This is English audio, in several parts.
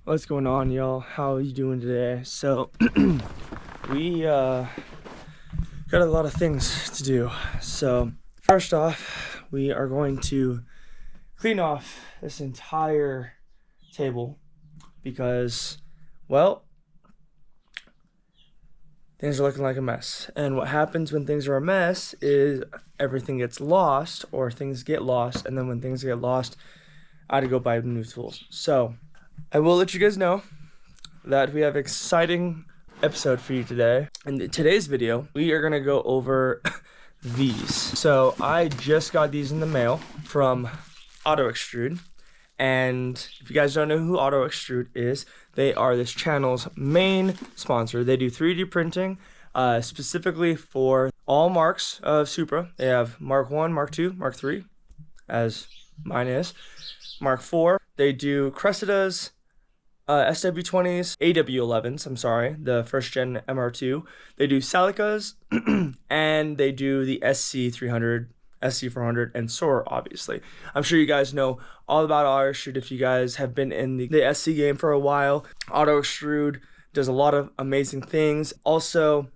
What's going on, y'all? How are you doing today? So we got a lot of things to do. So first off, we are going to clean off this entire table because, well, things are looking like a mess. And what happens when things are a mess is everything gets lost, or things get lost, and then when things get lost, I had to go buy new tools. So I will let you guys know that we have an exciting episode for you today. In today's video, we are gonna go over these. So I just got these in the mail from AutoExtrude. And if you guys don't know who AutoExtrude is, they are this channel's main sponsor. They do 3D printing, specifically for all marks of Supra. They have Mark 1, Mark 2, Mark 3, as mine is. Mark 4, they do Cressidas, SW20s, AW11s, I'm sorry, the first gen MR2. They do Celicas, and they do the SC300, SC400, and SOAR, obviously. I'm sure you guys know all about AutoExtrude if you guys have been in the SC game for a while. AutoExtrude does a lot of amazing things. Also,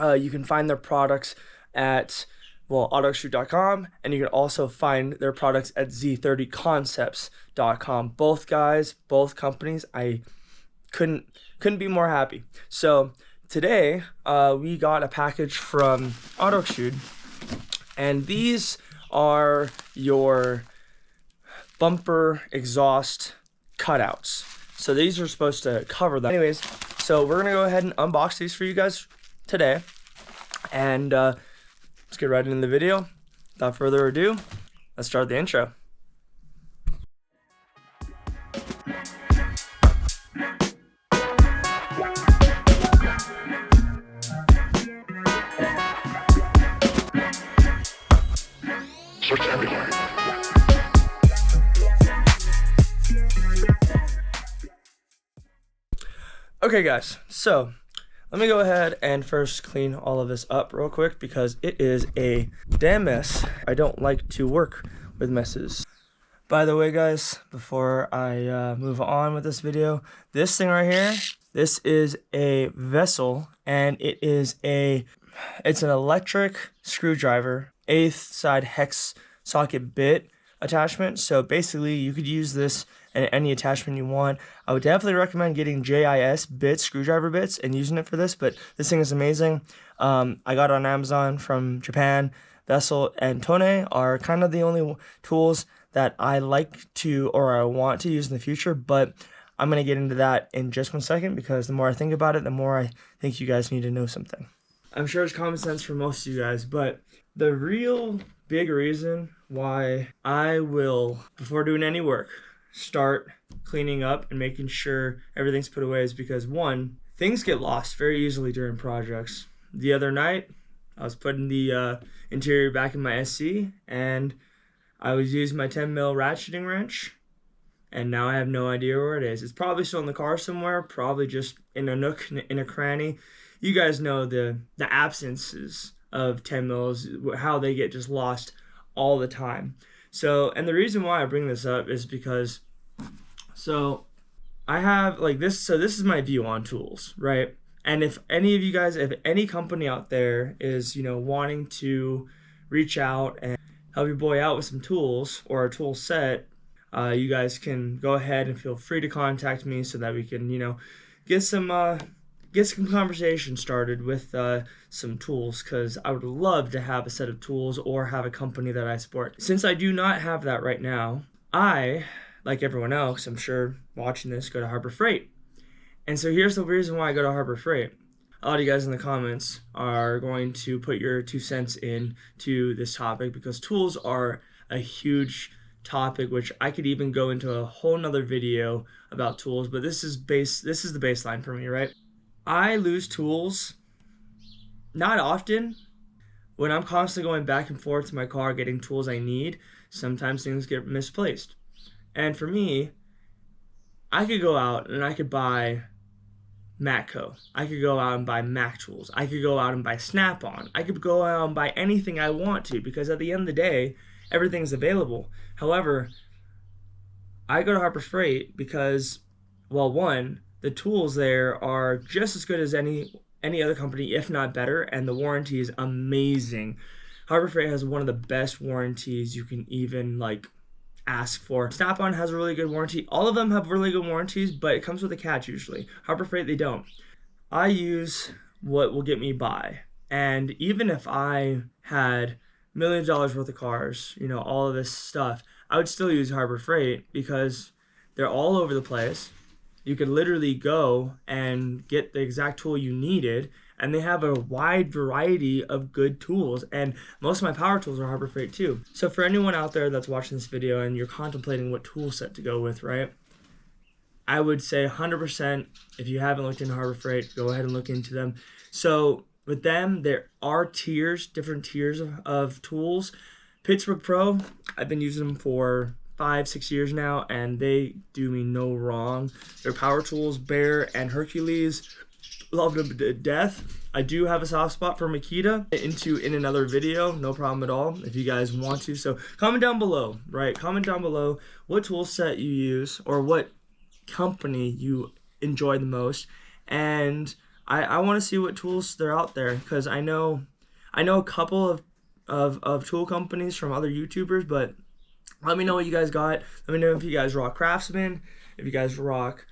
you can find their products at AutoExtrude.com, and you can also find their products at Z30 Concepts.com. Both guys, both companies, I couldn't be more happy. So today, we got a package from AutoExtrude, and these are your bumper exhaust cutouts. So these are supposed to cover them. Anyways, so we're gonna go ahead and unbox these for you guys today, and let's get right into the video. Without further ado, let's start the intro. Search everywhere. Okay guys, so let me go ahead and first clean all of this up real quick because it is a damn mess. I don't like to work with messes. By the way guys, before I move on with this video, this thing right here, this is a vessel, and it's an electric screwdriver, 8th side hex socket bit attachment. So basically you could use this in any attachment you want. I would definitely recommend getting JIS bits, screwdriver bits, and using it for this, but this thing is amazing. I got it on Amazon from Japan. Vessel and Tone are kind of the only tools that I like to, or I want to use in the future, but I'm going to get into that in just 1 second because the more I think about it, the more I think you guys need to know something. I'm sure it's common sense for most of you guys, but the real big reason why I will, before doing any work, start cleaning up and making sure everything's put away is because, one, things get lost very easily during projects. The other night, I was putting the interior back in my SC, and I was using my 10mm ratcheting wrench, and now I have no idea where it is. It's probably still in the car somewhere, probably just in a nook, in a cranny. You guys know the absences of 10mm, how they get just lost all the time. So, and the reason why I bring this up is because, so I have like this, so this is my view on tools, right? And if any of you guys, if any company out there is, wanting to reach out and help your boy out with some tools or a tool set, you guys can go ahead and feel free to contact me so that we can, get some conversation started with some tools, because I would love to have a set of tools or have a company that I support. Since I do not have that right now, I, like everyone else, I'm sure watching this, go to Harbor Freight. And so here's the reason why I go to Harbor Freight. A lot of you guys in the comments are going to put your 2 cents into this topic because tools are a huge topic, which I could even go into a whole nother video about tools, but this is the baseline for me, right? I lose tools not often. When I'm constantly going back and forth to my car getting tools I need, sometimes things get misplaced. And for me, I could go out and I could buy Matco. I could go out and buy Mac tools. I could go out and buy Snap-on. I could go out and buy anything I want to, because at the end of the day, everything's available. However, I go to Harbor Freight because Well, one, the tools there are just as good as any other company, if not better, and the warranty is amazing. Harbor Freight has one of the best warranties you can even like ask for. Snap-on has a really good warranty. All of them have really good warranties, but it comes with a catch usually. Harbor Freight, they don't. I use what will get me by. And even if I had millions of dollars worth of cars, you know, all of this stuff, I would still use Harbor Freight because they're all over the place. You could literally go and get the exact tool you needed, and they have a wide variety of good tools, and most of my power tools are Harbor Freight too. So for anyone out there that's watching this video and you're contemplating what tool set to go with, right? I would say 100%, if you haven't looked into Harbor Freight, go ahead and look into them. So with them, there are tiers, different tiers of tools. Pittsburgh Pro, I've been using them for 5-6 years now, and they do me no wrong. Their power tools, Bear and Hercules, love them to death. I do have a soft spot for Makita in another video, no problem at all if you guys want to. So comment down below, right? Comment down below what tool set you use or what company you enjoy the most, and I want to see what tools they're out there, because I know a couple of tool companies from other YouTubers, but let me know what you guys got. Let me know if you guys rock Craftsman, if you guys rock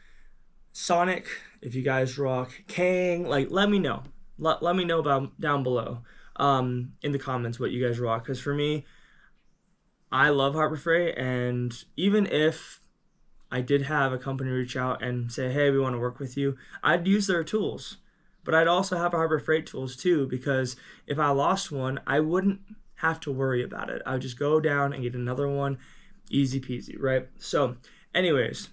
Sonic, if you guys rock Kang. Like, let me know. Let me know about down below in the comments what you guys rock. Because for me, I love Harbor Freight, and even if I did have a company reach out and say, hey, we want to work with you, I'd use their tools. But I'd also have Harbor Freight tools too, because if I lost one, I wouldn't have to worry about it. I would just go down and get another one, easy peasy, right? So anyways,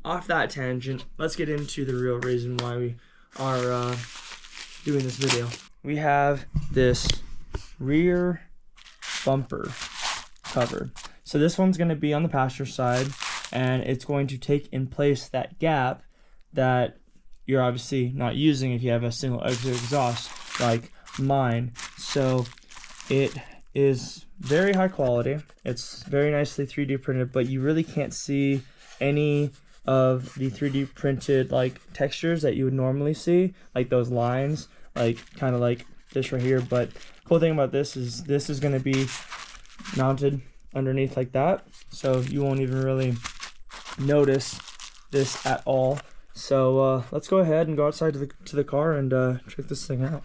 off that tangent, let's get into the real reason why we are doing this video. We have this rear bumper cover. So this one's going to be on the passenger side, and it's going to take in place that gap that you're obviously not using if you have a single exit exhaust like mine. So it is very high quality. It's very nicely 3D printed, but you really can't see any of the 3D printed like textures that you would normally see, like those lines, like kind of like this right here. But cool thing about this is going to be mounted underneath like that, so you won't even really notice this at all. So let's go ahead and go outside to the car and check this thing out.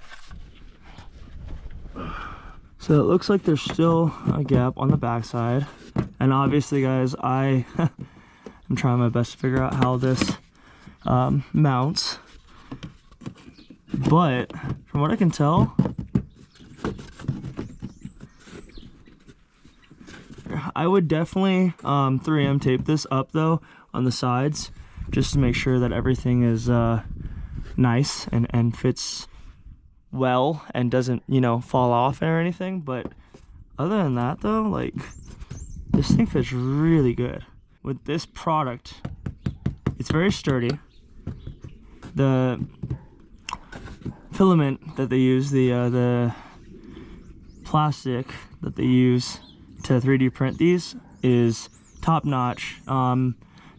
So it looks like there's still a gap on the backside, and obviously, guys, I'm trying my best to figure out how this mounts. But from what I can tell, I would definitely 3M tape this up though on the sides, just to make sure that everything is nice and fits well and doesn't, you know, fall off or anything. But other than that though, like, this thing fits really good. With this product, it's very sturdy. The filament that they use, the plastic that they use to 3D print these is top notch. Some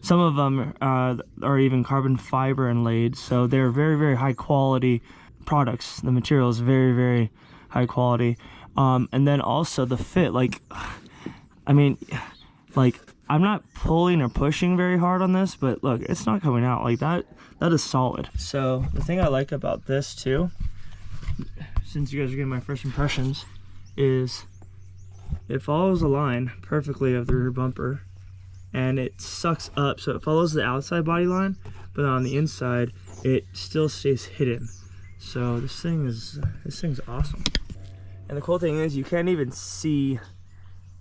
of them are even carbon fiber inlaid, so they're very, very high quality products. The material is very, very high quality. And then also the fit, like, I mean, like, I'm not pulling or pushing very hard on this, but look, it's not coming out like that. That is solid. So the thing I like about this too, since you guys are getting my first impressions, is it follows the line perfectly of the rear bumper, and it sucks up, so it follows the outside body line, but on the inside it still stays hidden. So this thing's awesome. And the cool thing is you can't even see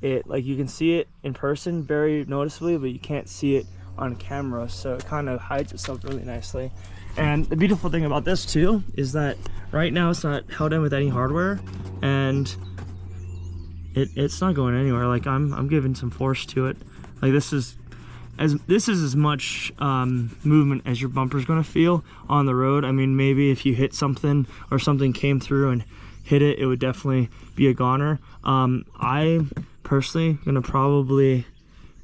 it. Like, you can see it in person very noticeably, but you can't see it on camera, so it kind of hides itself really nicely. And the beautiful thing about this too is that right now it's not held in with any hardware, and it's not going anywhere. Like, I'm giving some force to it. Like, this is as much movement as your bumper's gonna feel on the road. I mean, maybe if you hit something or something came through and hit it, it would definitely be a goner. I personally gonna probably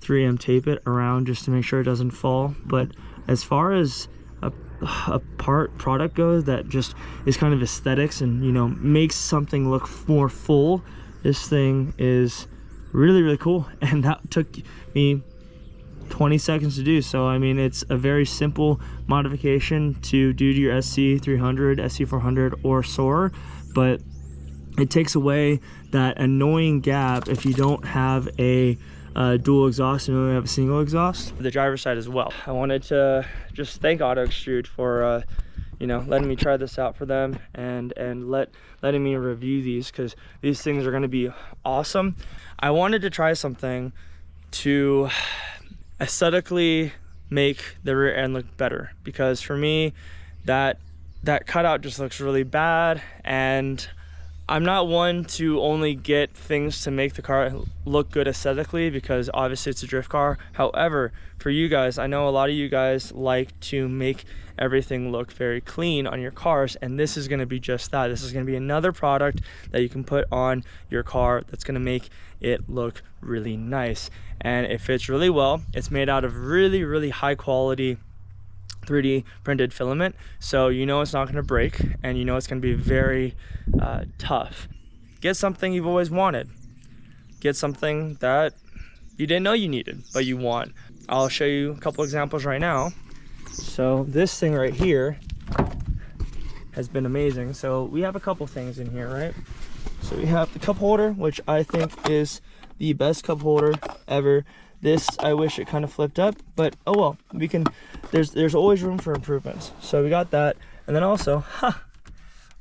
3M tape it around just to make sure it doesn't fall. But as far as a product goes that just is kind of aesthetics and, you know, makes something look more full, this thing is really, really cool. And that took me 20 seconds to do. So I mean, it's a very simple modification to do to your SC300, SC400, or Soarer, but it takes away that annoying gap if you don't have a dual exhaust and only have a single exhaust. The driver's side as well. I wanted to just thank AutoExtrude for you know, letting me try this out for them and letting me review these, because these things are going to be awesome. I wanted to try something to aesthetically make the rear end look better, because for me that cutout just looks really bad, and I'm not one to only get things to make the car look good aesthetically, because obviously it's a drift car. However, for you guys, I know a lot of you guys like to make everything look very clean on your cars, and this is going to be just that. This is going to be another product that you can put on your car that's going to make it look really nice, and it fits really well. It's made out of really, really high quality 3D printed filament, so you know it's not going to break, and you know it's going to be very tough. Get something you've always wanted. Get something that you didn't know you needed, but you want. I'll show you a couple examples right now. So this thing right here has been amazing. So we have a couple things in here, right? So we have the cup holder, which I think is the best cup holder ever. This, I wish it kind of flipped up, but oh well, we can, there's always room for improvements. So we got that, and then also,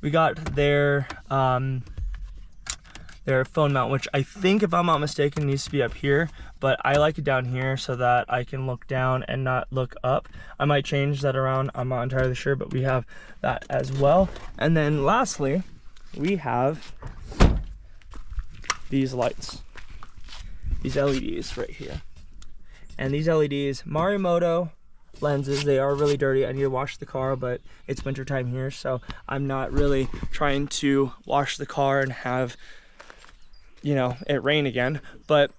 we got their phone mount, which I think, if I'm not mistaken, needs to be up here, but I like it down here so that I can look down and not look up. I might change that around, I'm not entirely sure, but we have that as well. And then lastly, we have these lights, these LEDs right here. And these LEDs, Morimoto lenses, they are really dirty. I need to wash the car, but it's winter time here, so I'm not really trying to wash the car and have, you know, it rain again. But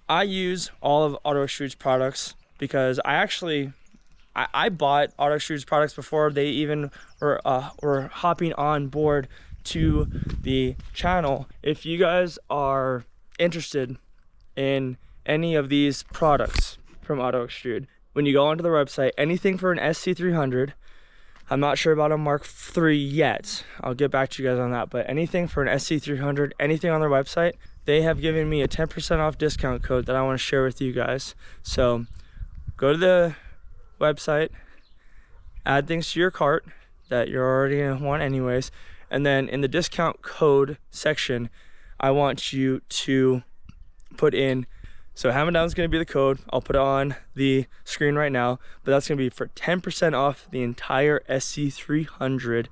I use all of AutoExtrude's products because I bought AutoExtrude's products before they even were hopping on board to the channel. If you guys are interested in any of these products from AutoExtrude, when you go onto the website, anything for an SC300, I'm not sure about a Mark III yet, I'll get back to you guys on that, but anything for an SC300, anything on their website, they have given me a 10% off discount code that I want to share with you guys. So go to the website, add things to your cart that you're already gonna want anyways, and then in the discount code section, I want you to put in, so Hammer Down is going to be the code. I'll put it on the screen right now, but that's going to be for 10% off the entire SC300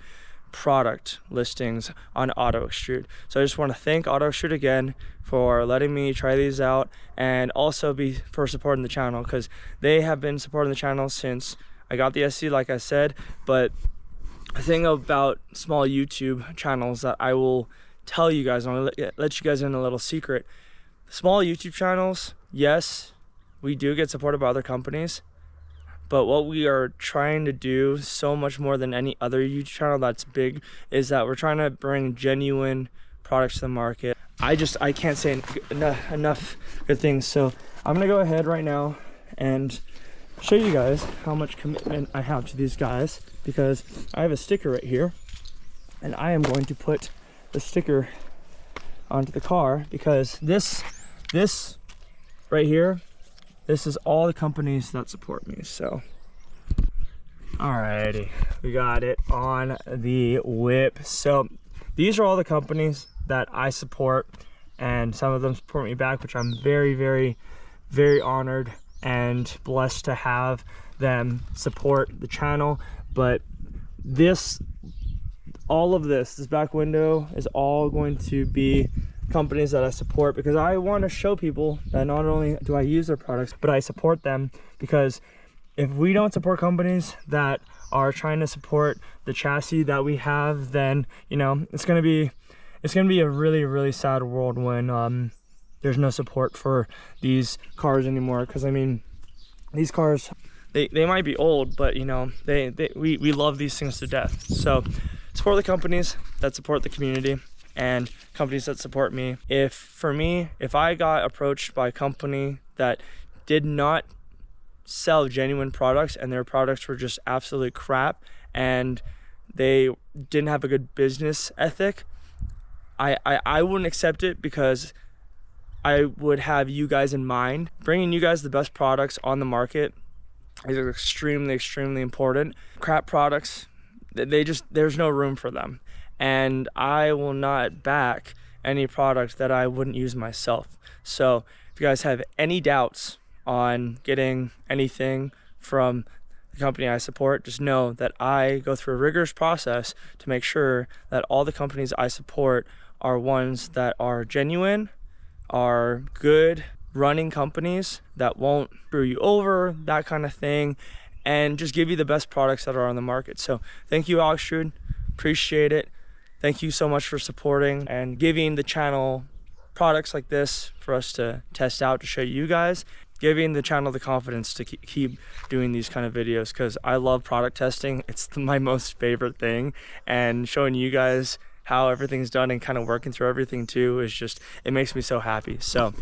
product listings on AutoExtrude. So I just want to thank AutoExtrude again for letting me try these out, and also for supporting the channel, because they have been supporting the channel since I got the SC, like I said. But the thing about small YouTube channels that I will tell you guys, I'm going to let you guys in a little secret. Small YouTube channels, yes, we do get supported by other companies, but what we are trying to do so much more than any other YouTube channel that's big is that we're trying to bring genuine products to the market. I can't say enough good things. So I'm gonna go ahead right now and show you guys how much commitment I have to these guys, because I have a sticker right here, and I am going to put the sticker onto the car, because this right here, this is all the companies that support me. So alrighty, we got it on the whip. So these are all the companies that I support, and some of them support me back, which I'm very, very, very honored and blessed to have them support the channel. But all of this back window is all going to be companies that I support, because I want to show people that not only do I use their products, but I support them. Because if we don't support companies that are trying to support the chassis that we have, then, you know, it's gonna be a really, really sad world when there's no support for these cars anymore. Because I mean, these cars, they might be old, but you know, we love these things to death. So support the companies that support the community and companies that support me. If I got approached by a company that did not sell genuine products and their products were just absolute crap and they didn't have a good business ethic, I wouldn't accept it, because I would have you guys in mind. Bringing you guys the best products on the market is extremely important. Crap products, there's no room for them. And I will not back any product that I wouldn't use myself. So if you guys have any doubts on getting anything from the company I support, just know that I go through a rigorous process to make sure that all the companies I support are ones that are genuine, are good running companies that won't screw you over, that kind of thing, and just give you the best products that are on the market. So thank you, AutoExtrude, appreciate it. Thank you so much for supporting and giving the channel products like this for us to test out, to show you guys, giving the channel the confidence to keep doing these kind of videos, because I love product testing. It's my most favorite thing, and showing you guys how everything's done and kind of working through everything too is just, it makes me so happy. So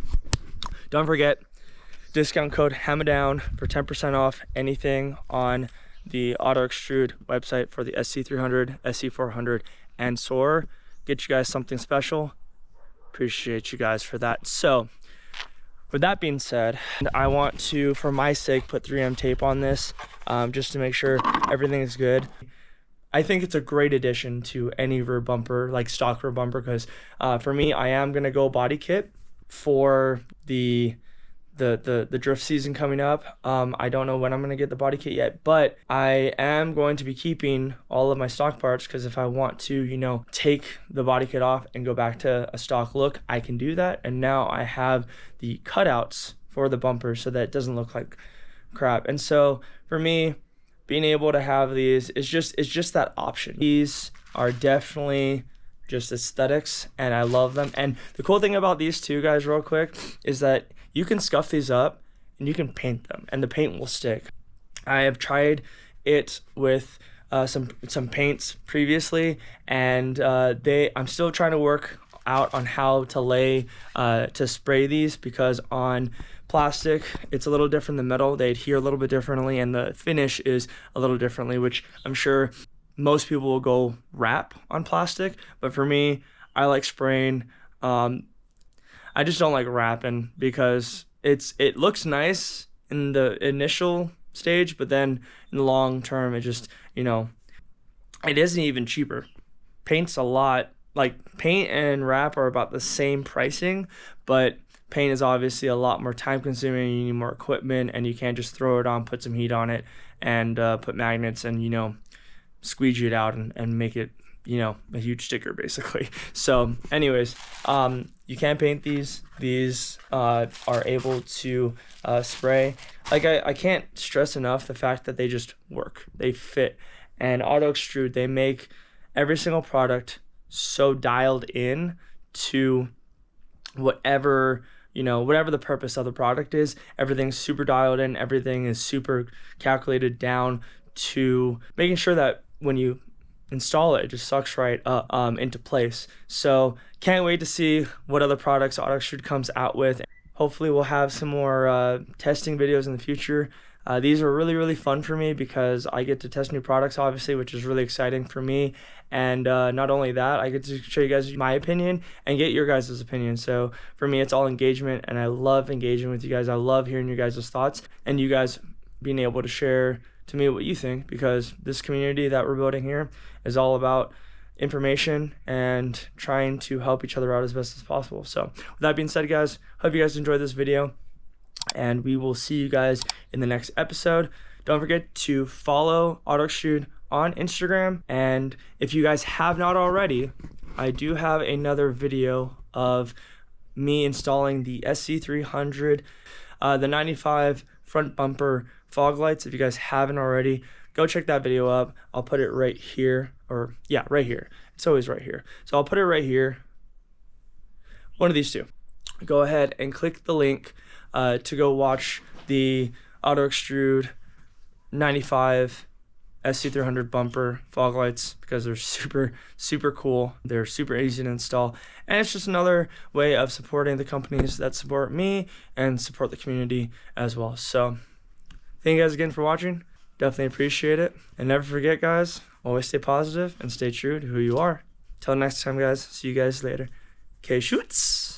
don't forget, discount code HAMMERDOWN for 10% off anything on the AutoExtrude website for the SC300, SC400, and SOAR. Get you guys something special. Appreciate you guys for that. So with that being said, I want to, for my sake, put 3M tape on this, just to make sure everything is good. I think it's a great addition to any rear bumper, like stock rear bumper, because for me, I am gonna go body kit for the drift season coming up. I don't know when I'm gonna get the body kit yet, but I am going to be keeping all of my stock parts, because if I want to, you know, take the body kit off and go back to a stock look, I can do that. And now I have the cutouts for the bumper so that it doesn't look like crap. And so for me, being able to have these is just that option. These are definitely just aesthetics, and I love them. And the cool thing about these two, guys, real quick, is that you can scuff these up and you can paint them, and the paint will stick. I have tried it with some paints previously, and I'm still trying to work out on how to spray these, because on plastic it's a little different than metal. They adhere a little bit differently, and the finish is a little differently, which I'm sure most people will go wrap on plastic, but for me, I like spraying. I just don't like wrapping, because it looks nice in the initial stage, but then in the long term, it just, you know, it isn't even cheaper. Paint's a lot, like paint and wrap are about the same pricing, but paint is obviously a lot more time consuming. You need more equipment, and you can't just throw it on, put some heat on it, and put magnets and, you know, squeegee it out and make it, you know, a huge sticker basically. So anyways, you can paint these. These are able to spray. Like I can't stress enough the fact that they just work. They fit. And AutoExtrude, they make every single product so dialed in to whatever, you know, whatever the purpose of the product is. Everything's super dialed in. Everything is super calculated down to making sure that when you install it, it just sucks right into place. So can't wait to see what other products AutoExtrude comes out with. Hopefully we'll have some more testing videos in the future. These are really fun for me, because I get to test new products, obviously, which is really exciting for me. And not only that, I get to show you guys my opinion and get your guys' opinion. So for me, it's all engagement, and I love engaging with you guys. I love hearing your guys' thoughts, and you guys being able to share to me what you think, because this community that we're building here is all about information and trying to help each other out as best as possible. So with that being said, guys, hope you guys enjoyed this video, and we will see you guys in the next episode. Don't forget to follow AutoExtrude on Instagram, and if you guys have not already, I do have another video of me installing the SC300, the 95 front bumper fog lights. If you guys haven't already, go check that video up. I'll put it right here, or yeah, right here. It's always right here. So I'll put it right here. One of these two. go ahead and click the link to go watch the AutoExtrude 95 SC300 bumper fog lights, because they're super cool. They're super easy to install, and it's just another way of supporting the companies that support me and support the community as well. So thank you guys again for watching. Definitely appreciate it, and never forget, guys, always stay positive and stay true to who you are. Till next time, guys. See you guys later. Okay, shoots.